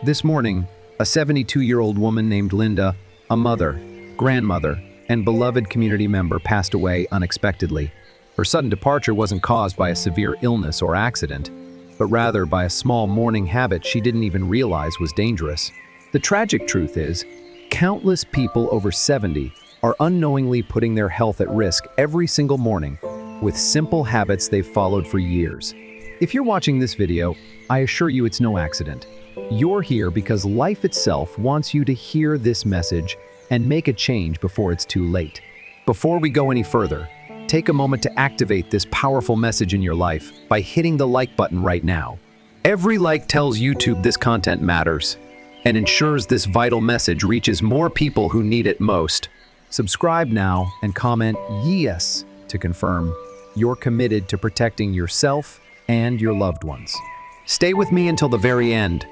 This morning, a 72-year-old woman named Linda, a mother, grandmother, and beloved community member passed away unexpectedly. Her sudden departure wasn't caused by a severe illness or accident, but rather by a small morning habit she didn't even realize was dangerous. The tragic truth is, countless people over 70 are unknowingly putting their health at risk every single morning with simple habits they've followed for years. If you're watching this video, I assure you it's no accident. You're here because life itself wants you to hear this message and make a change before it's too late. Before we go any further, take a moment to activate this powerful message in your life by hitting the like button right now. Every like tells YouTube this content matters and ensures this vital message reaches more people who need it most. Subscribe now and comment yes to confirm you're committed to protecting yourself and your loved ones. Stay with me until the very end,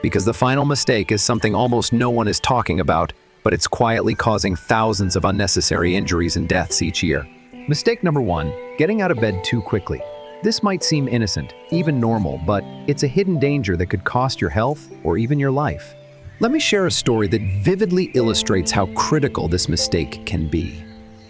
because the final mistake is something almost no one is talking about, but it's quietly causing thousands of unnecessary injuries and deaths each year. Mistake number 1, getting out of bed too quickly. This might seem innocent, even normal, but it's a hidden danger that could cost your health or even your life. Let me share a story that vividly illustrates how critical this mistake can be.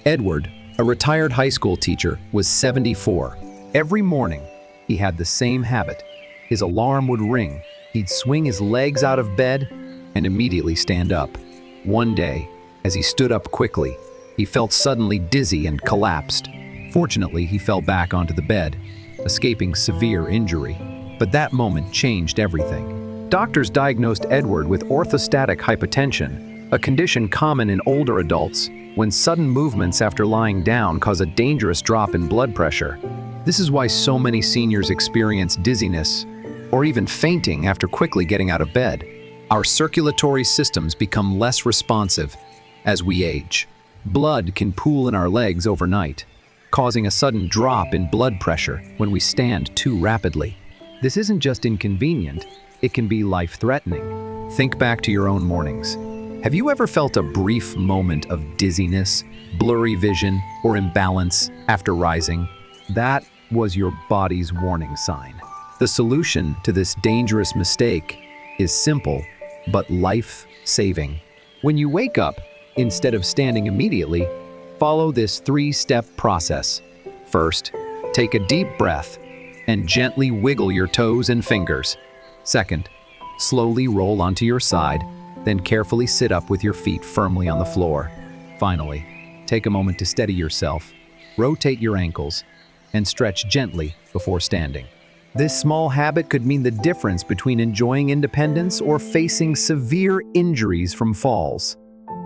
Edward, a retired high school teacher, was 74. Every morning, he had the same habit. His alarm would ring, he'd swing his legs out of bed, and immediately stand up. One day, as he stood up quickly, he felt suddenly dizzy and collapsed. Fortunately, he fell back onto the bed, escaping severe injury. But that moment changed everything. Doctors diagnosed Edward with orthostatic hypotension, a condition common in older adults when sudden movements after lying down cause a dangerous drop in blood pressure. This is why so many seniors experience dizziness or even fainting after quickly getting out of bed. Our circulatory systems become less responsive as we age. Blood can pool in our legs overnight, causing a sudden drop in blood pressure when we stand too rapidly. This isn't just inconvenient, it can be life-threatening. Think back to your own mornings. Have you ever felt a brief moment of dizziness, blurry vision, or imbalance after rising? That was your body's warning sign. The solution to this dangerous mistake is simple, but life-saving. When you wake up, instead of standing immediately, follow this 3-step process. First, take a deep breath and gently wiggle your toes and fingers. Second, slowly roll onto your side, then carefully sit up with your feet firmly on the floor. Finally, take a moment to steady yourself, rotate your ankles, and stretch gently before standing. This small habit could mean the difference between enjoying independence or facing severe injuries from falls.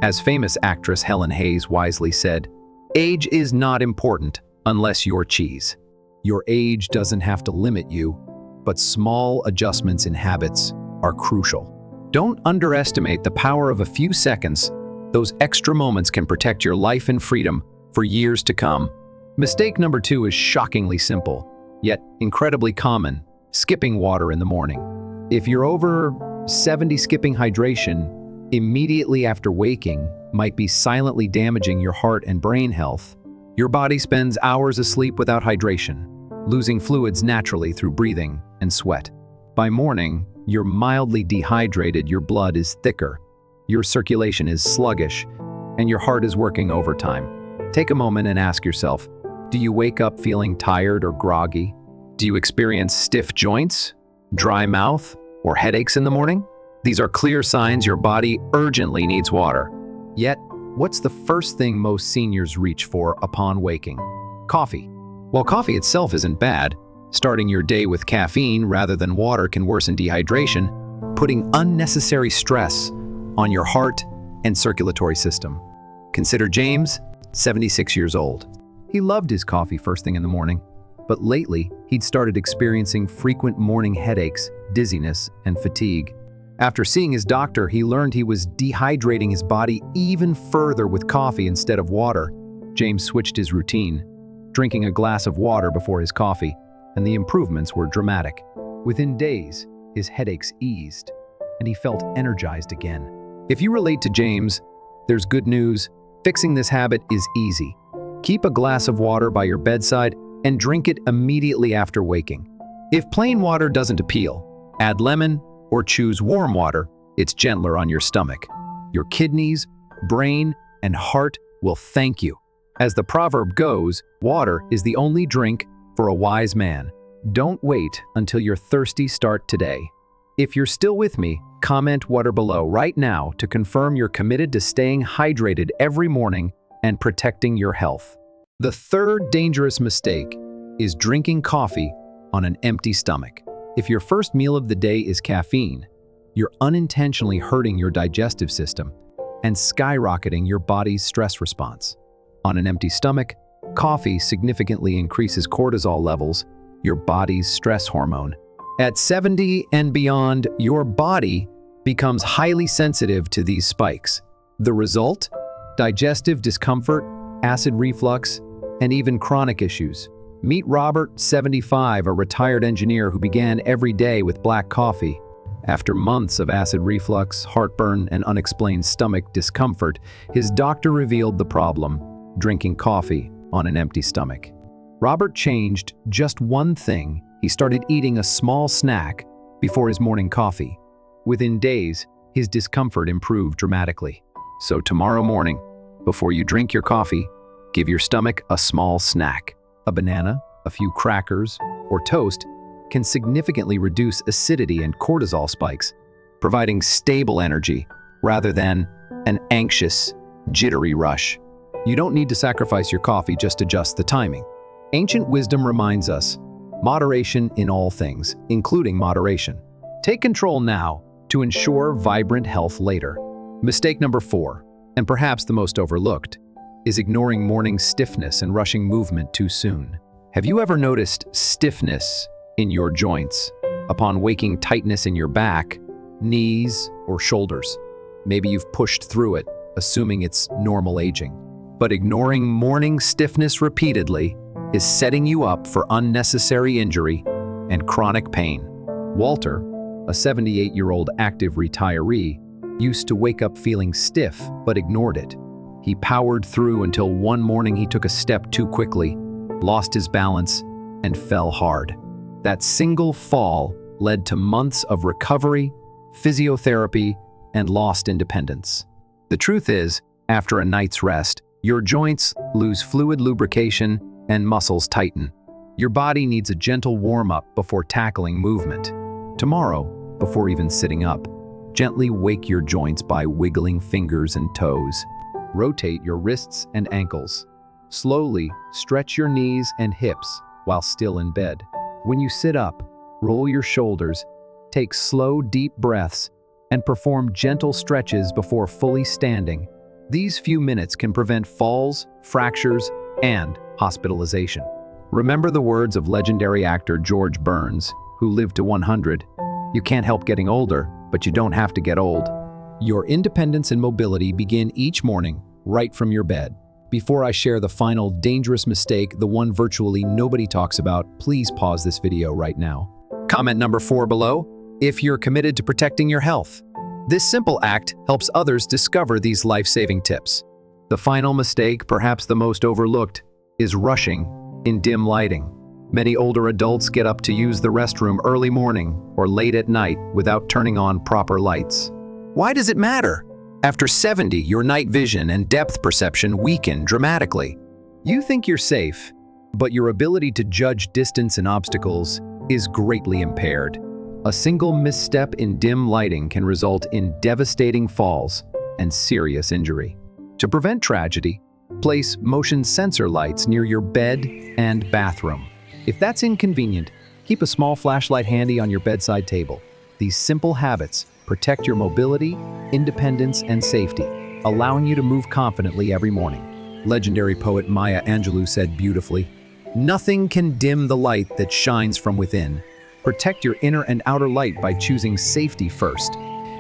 As famous actress Helen Hayes wisely said, "Age is not important unless you're cheese." Your age doesn't have to limit you, but small adjustments in habits are crucial. Don't underestimate the power of a few seconds. Those extra moments can protect your life and freedom for years to come. Mistake number 2 is shockingly simple, yet incredibly common: skipping water in the morning. If you're over 70, skipping hydration immediately after waking might be silently damaging your heart and brain health. Your body spends hours asleep without hydration, losing fluids naturally through breathing and sweat. By morning, you're mildly dehydrated, your blood is thicker, your circulation is sluggish, and your heart is working overtime. Take a moment and ask yourself, do you wake up feeling tired or groggy? Do you experience stiff joints, dry mouth, or headaches in the morning? These are clear signs your body urgently needs water. Yet, what's the first thing most seniors reach for upon waking? Coffee. While coffee itself isn't bad, starting your day with caffeine rather than water can worsen dehydration, putting unnecessary stress on your heart and circulatory system. Consider James, 76 years old. He loved his coffee first thing in the morning, but lately he'd started experiencing frequent morning headaches, dizziness, and fatigue. After seeing his doctor, he learned he was dehydrating his body even further with coffee instead of water. James switched his routine, drinking a glass of water before his coffee, and the improvements were dramatic. Within days, his headaches eased, and he felt energized again. If you relate to James, there's good news. Fixing this habit is easy. Keep a glass of water by your bedside and drink it immediately after waking. If plain water doesn't appeal, add lemon or choose warm water. It's gentler on your stomach. Your kidneys, brain, and heart will thank you. As the proverb goes, water is the only drink for a wise man. Don't wait until you're thirsty. Start today. If you're still with me, comment water below right now to confirm you're committed to staying hydrated every morning and protecting your health. The third dangerous mistake is drinking coffee on an empty stomach. If your first meal of the day is caffeine, you're unintentionally hurting your digestive system and skyrocketing your body's stress response. On an empty stomach, coffee significantly increases cortisol levels, your body's stress hormone. At 70 and beyond, your body becomes highly sensitive to these spikes. The result? Digestive discomfort, acid reflux, and even chronic issues. Meet Robert, 75, a retired engineer who began every day with black coffee. After months of acid reflux, heartburn, and unexplained stomach discomfort, his doctor revealed the problem: drinking coffee on an empty stomach. Robert changed just one thing. He started eating a small snack before his morning coffee. Within days, his discomfort improved dramatically. So tomorrow morning, before you drink your coffee, give your stomach a small snack. A banana, a few crackers, or toast can significantly reduce acidity and cortisol spikes, providing stable energy rather than an anxious, jittery rush. You don't need to sacrifice your coffee, just adjust the timing. Ancient wisdom reminds us, moderation in all things, including moderation. Take control now to ensure vibrant health later. Mistake number 4, and perhaps the most overlooked, is ignoring morning stiffness and rushing movement too soon. Have you ever noticed stiffness in your joints upon waking, tightness in your back, knees, or shoulders? Maybe you've pushed through it, assuming it's normal aging. But ignoring morning stiffness repeatedly is setting you up for unnecessary injury and chronic pain. Walter, a 78-year-old active retiree, used to wake up feeling stiff but ignored it. He powered through until one morning he took a step too quickly, lost his balance, and fell hard. That single fall led to months of recovery, physiotherapy, and lost independence. The truth is, after a night's rest, your joints lose fluid lubrication and muscles tighten. Your body needs a gentle warm-up before tackling movement. Tomorrow, before even sitting up, gently wake your joints by wiggling fingers and toes. Rotate your wrists and ankles. Slowly stretch your knees and hips while still in bed. When you sit up, roll your shoulders, take slow, deep breaths, and perform gentle stretches before fully standing. These few minutes can prevent falls, fractures, and hospitalization. Remember the words of legendary actor George Burns, who lived to 100. You can't help getting older, but you don't have to get old. Your independence and mobility begin each morning, right from your bed. Before I share the final dangerous mistake, the one virtually nobody talks about, please pause this video right now. Comment number 4 below if you're committed to protecting your health. This simple act helps others discover these life-saving tips. The final mistake, perhaps the most overlooked, is rushing in dim lighting. Many older adults get up to use the restroom early morning or late at night without turning on proper lights. Why does it matter? After 70, your night vision and depth perception weaken dramatically. You think you're safe, but your ability to judge distance and obstacles is greatly impaired. A single misstep in dim lighting can result in devastating falls and serious injury. To prevent tragedy, place motion sensor lights near your bed and bathroom. If that's inconvenient, keep a small flashlight handy on your bedside table. These simple habits protect your mobility, independence, and safety, allowing you to move confidently every morning. Legendary poet Maya Angelou said beautifully, "Nothing can dim the light that shines from within." Protect your inner and outer light by choosing safety first.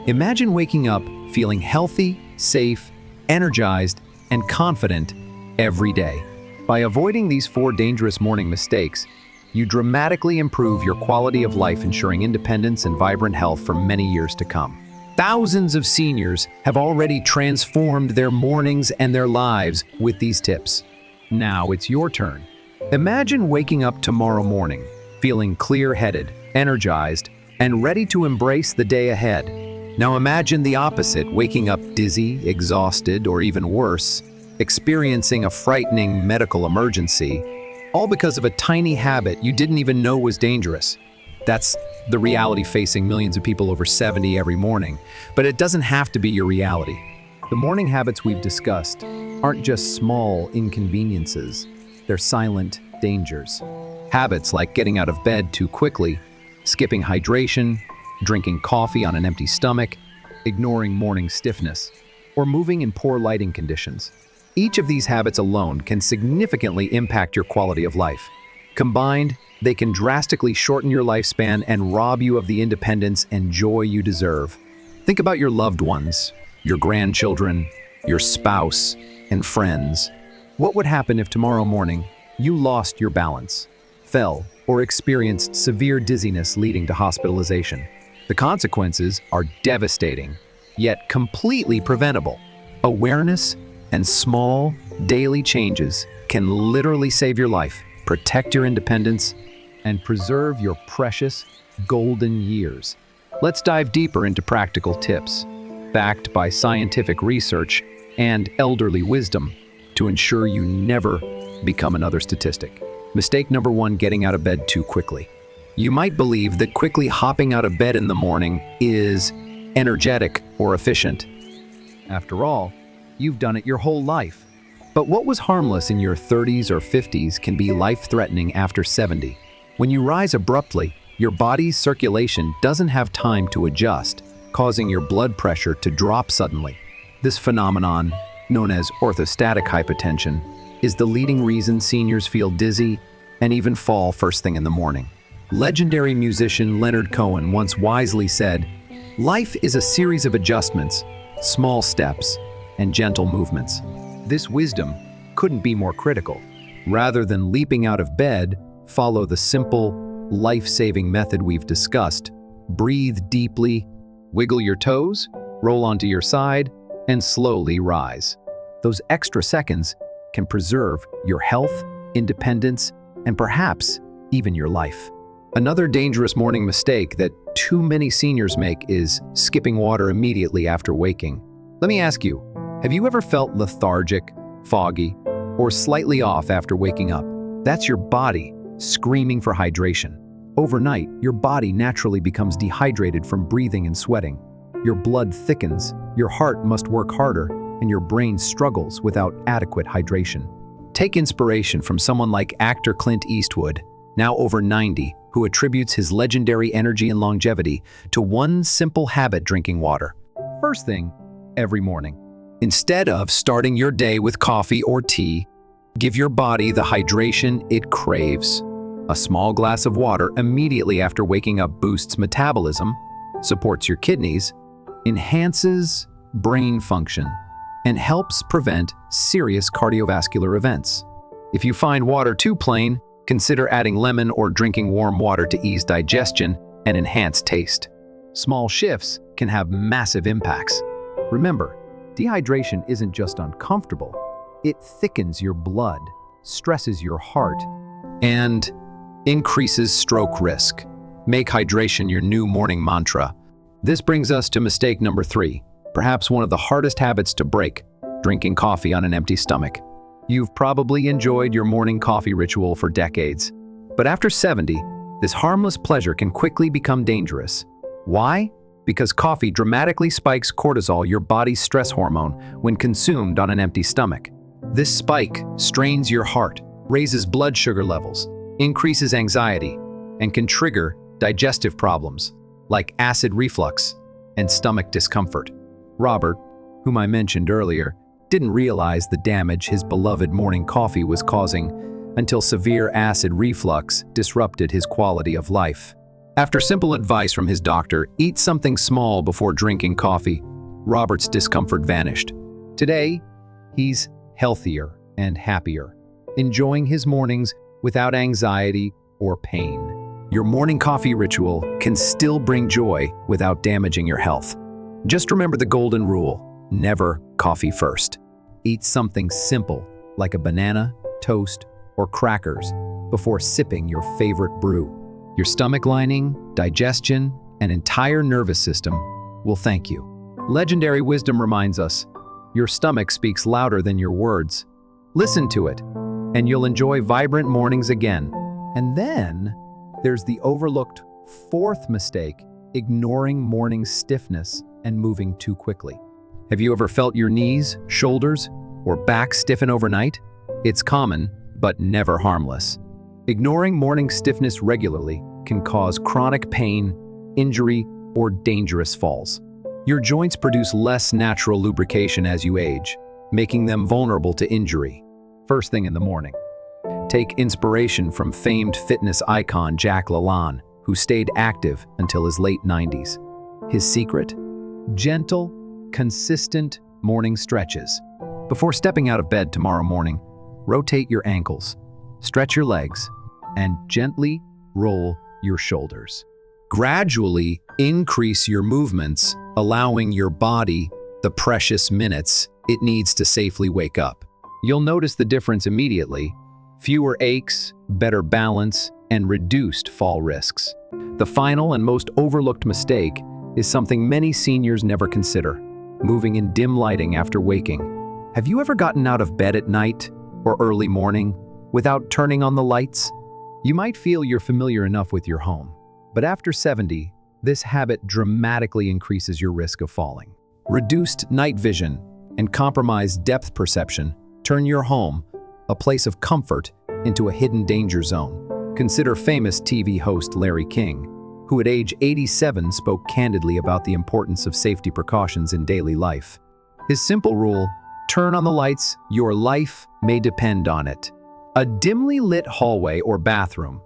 Imagine waking up feeling healthy, safe, energized, and confident every day. By avoiding these 4 dangerous morning mistakes, you dramatically improve your quality of life, ensuring independence and vibrant health for many years to come. Thousands of seniors have already transformed their mornings and their lives with these tips. Now it's your turn. Imagine waking up tomorrow morning, feeling clear-headed, energized, and ready to embrace the day ahead. Now imagine the opposite, waking up dizzy, exhausted, or even worse, experiencing a frightening medical emergency, all because of a tiny habit you didn't even know was dangerous. That's the reality facing millions of people over 70 every morning. But it doesn't have to be your reality. The morning habits we've discussed aren't just small inconveniences, they're silent dangers. Habits like getting out of bed too quickly, skipping hydration, drinking coffee on an empty stomach, ignoring morning stiffness, or moving in poor lighting conditions. Each of these habits alone can significantly impact your quality of life. Combined, they can drastically shorten your lifespan and rob you of the independence and joy you deserve. Think about your loved ones, your grandchildren, your spouse, and friends. What would happen if tomorrow morning you lost your balance, fell, or experienced severe dizziness leading to hospitalization? The consequences are devastating, yet completely preventable. Awareness and small, daily changes can literally save your life, protect your independence, and preserve your precious, golden years. Let's dive deeper into practical tips, backed by scientific research and elderly wisdom, to ensure you never become another statistic. Mistake number 1, getting out of bed too quickly. You might believe that quickly hopping out of bed in the morning is energetic or efficient. After all, you've done it your whole life. But what was harmless in your 30s or 50s can be life-threatening after 70. When you rise abruptly, your body's circulation doesn't have time to adjust, causing your blood pressure to drop suddenly. This phenomenon, known as orthostatic hypotension, is the leading reason seniors feel dizzy and even fall first thing in the morning. Legendary musician Leonard Cohen once wisely said, "Life is a series of adjustments, small steps, and gentle movements." This wisdom couldn't be more critical. Rather than leaping out of bed, follow the simple, life-saving method we've discussed. Breathe deeply, wiggle your toes, roll onto your side, and slowly rise. Those extra seconds can preserve your health, independence, and perhaps even your life. Another dangerous morning mistake that too many seniors make is skipping water immediately after waking. Let me ask you, have you ever felt lethargic, foggy, or slightly off after waking up? That's your body screaming for hydration. Overnight, your body naturally becomes dehydrated from breathing and sweating. Your blood thickens, your heart must work harder, and your brain struggles without adequate hydration. Take inspiration from someone like actor Clint Eastwood, now over 90, who attributes his legendary energy and longevity to one simple habit: drinking water. First thing, every morning. Instead of starting your day with coffee or tea, give your body the hydration it craves. A small glass of water immediately after waking up boosts metabolism, supports your kidneys, enhances brain function, and helps prevent serious cardiovascular events. If you find water too plain, consider adding lemon or drinking warm water to ease digestion and enhance taste. Small shifts can have massive impacts. Remember, dehydration isn't just uncomfortable, it thickens your blood, stresses your heart, and increases stroke risk. Make hydration your new morning mantra. This brings us to mistake number 3, perhaps one of the hardest habits to break: drinking coffee on an empty stomach. You've probably enjoyed your morning coffee ritual for decades, but after 70, this harmless pleasure can quickly become dangerous. Why? Because coffee dramatically spikes cortisol, your body's stress hormone, when consumed on an empty stomach. This spike strains your heart, raises blood sugar levels, increases anxiety, and can trigger digestive problems like acid reflux and stomach discomfort. Robert, whom I mentioned earlier, didn't realize the damage his beloved morning coffee was causing until severe acid reflux disrupted his quality of life. After simple advice from his doctor, eat something small before drinking coffee, Robert's discomfort vanished. Today, he's healthier and happier, enjoying his mornings without anxiety or pain. Your morning coffee ritual can still bring joy without damaging your health. Just remember the golden rule: never coffee first. Eat something simple like a banana, toast, or crackers before sipping your favorite brew. Your stomach lining, digestion, and entire nervous system will thank you. Legendary wisdom reminds us, your stomach speaks louder than your words. Listen to it, and you'll enjoy vibrant mornings again. And then there's the overlooked fourth mistake, ignoring morning stiffness and moving too quickly. Have you ever felt your knees, shoulders, or back stiffen overnight? It's common, but never harmless. Ignoring morning stiffness regularly can cause chronic pain, injury, or dangerous falls. Your joints produce less natural lubrication as you age, making them vulnerable to injury. First thing in the morning. Take inspiration from famed fitness icon Jack LaLanne, who stayed active until his late 90s. His secret? Gentle, consistent morning stretches. Before stepping out of bed tomorrow morning, rotate your ankles, stretch your legs, and gently roll your shoulders. Gradually increase your movements, allowing your body the precious minutes it needs to safely wake up. You'll notice the difference immediately. Fewer aches, better balance, and reduced fall risks. The final and most overlooked mistake is something many seniors never consider: moving in dim lighting after waking. Have you ever gotten out of bed at night or early morning without turning on the lights? You might feel you're familiar enough with your home, but after 70, this habit dramatically increases your risk of falling. Reduced night vision and compromised depth perception turn your home, a place of comfort, into a hidden danger zone. Consider famous TV host Larry King, who at age 87 spoke candidly about the importance of safety precautions in daily life. His simple rule: turn on the lights, your life may depend on it. A dimly lit hallway or bathroom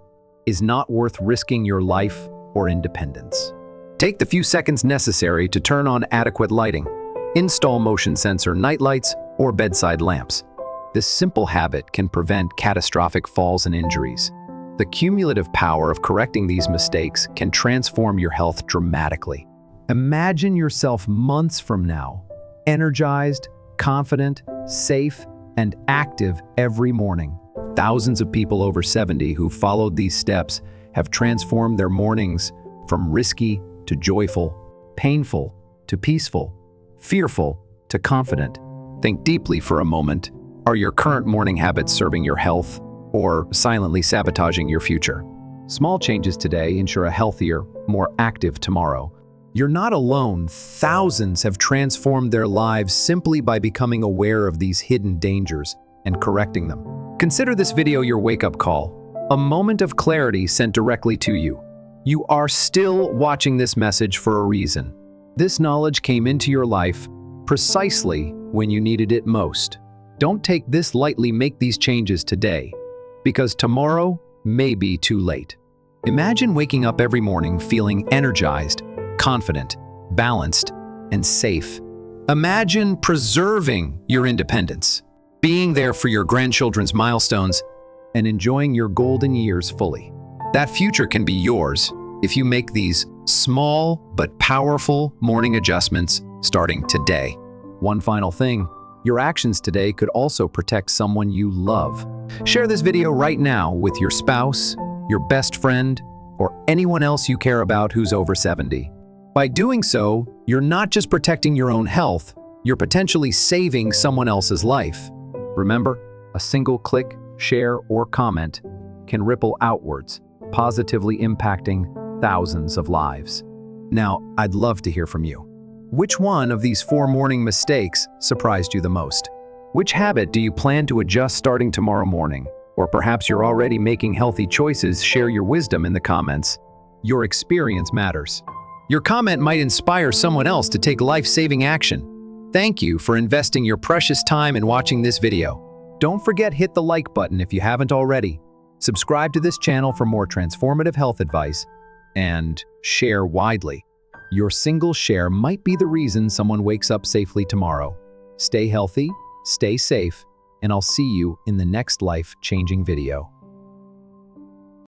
is not worth risking your life or independence. Take the few seconds necessary to turn on adequate lighting. Install motion sensor nightlights or bedside lamps. This simple habit can prevent catastrophic falls and injuries. The cumulative power of correcting these mistakes can transform your health dramatically. Imagine yourself months from now, energized, confident, safe, and active every morning. Thousands of people over 70 who followed these steps have transformed their mornings from risky to joyful, painful to peaceful, fearful to confident. Think deeply for a moment. Are your current morning habits serving your health or silently sabotaging your future? Small changes today ensure a healthier, more active tomorrow. You're not alone. Thousands have transformed their lives simply by becoming aware of these hidden dangers and correcting them. Consider this video your wake-up call, a moment of clarity sent directly to you. You are still watching this message for a reason. This knowledge came into your life precisely when you needed it most. Don't take this lightly. Make these changes today, because tomorrow may be too late. Imagine waking up every morning feeling energized, confident, balanced, and safe. Imagine preserving your independence, being there for your grandchildren's milestones, and enjoying your golden years fully. That future can be yours if you make these small but powerful morning adjustments starting today. One final thing, your actions today could also protect someone you love. Share this video right now with your spouse, your best friend, or anyone else you care about who's over 70. By doing so, you're not just protecting your own health, you're potentially saving someone else's life. Remember, a single click, share, or comment can ripple outwards, positively impacting thousands of lives. Now, I'd love to hear from you. Which one of these 4 morning mistakes surprised you the most? Which habit do you plan to adjust starting tomorrow morning? Or perhaps you're already making healthy choices. Share your wisdom in the comments. Your experience matters. Your comment might inspire someone else to take life-saving action. Thank you for investing your precious time in watching this video. Don't forget, hit the like button if you haven't already. Subscribe to this channel for more transformative health advice, and share widely. Your single share might be the reason someone wakes up safely tomorrow. Stay healthy, stay safe, and I'll see you in the next life-changing video.